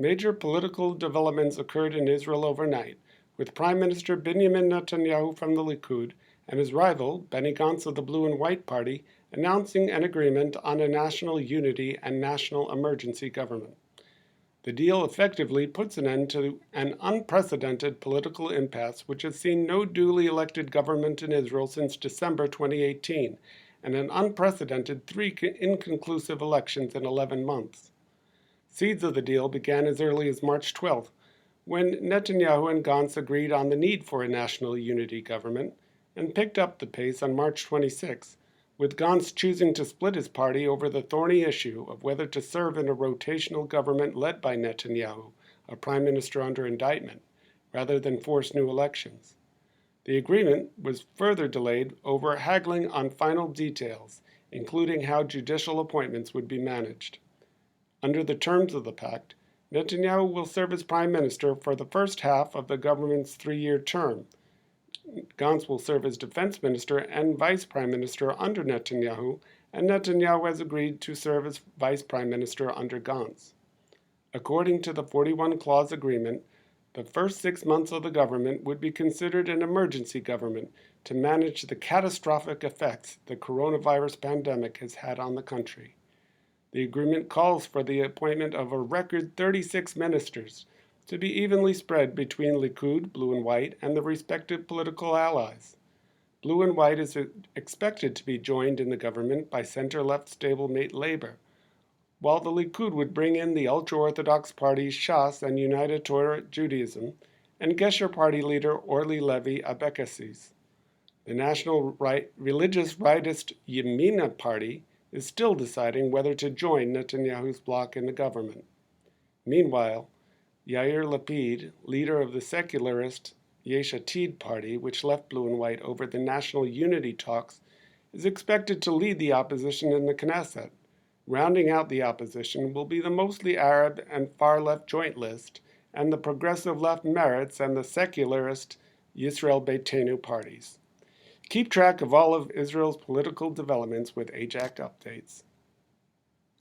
Major political developments occurred in Israel overnight, with Prime Minister Benjamin Netanyahu from the Likud and his rival, Benny Gantz of the Blue and White Party, announcing an agreement on a national unity and national emergency government. The deal effectively puts an end to an unprecedented political impasse which has seen no duly elected government in Israel since December 2018, and an unprecedented 3 inconclusive elections in 11 months. Seeds of the deal began as early as March 12th, when Netanyahu and Gantz agreed on the need for a national unity government, and picked up the pace on March 26th, with Gantz choosing to split his party over the thorny issue of whether to serve in a rotational government led by Netanyahu, a prime minister under indictment, rather than force new elections. The agreement was further delayed over haggling on final details, including how judicial appointments would be managed. Under the terms of the pact, Netanyahu will serve as prime minister for the first half of the government's 3-year term. Gantz will serve as defense minister and vice prime minister under Netanyahu, and Netanyahu has agreed to serve as vice prime minister under Gantz. According to the 41-clause agreement, the first 6 months of the government would be considered an emergency government to manage the catastrophic effects the coronavirus pandemic has had on the country. The agreement calls for the appointment of a record 36 ministers, to be evenly spread between Likud, Blue and White, and the respective political allies. Blue and White is expected to be joined in the government by center-left stablemate Labor, while the Likud would bring in the ultra-Orthodox parties Shas and United Torah Judaism, and Gesher party leader Orly Levy Abekassis. The national religious rightist Yemina party is still deciding whether to join Netanyahu's bloc in the government. Meanwhile, Yair Lapid, leader of the secularist Yesh Atid party, which left Blue and White over the national unity talks, is expected to lead the opposition in the Knesset. Rounding out the opposition will be the mostly Arab and far-left Joint List, and the progressive left Meretz and the secularist Yisrael Beitenu parties. Keep track of all of Israel's political developments with Ajax updates.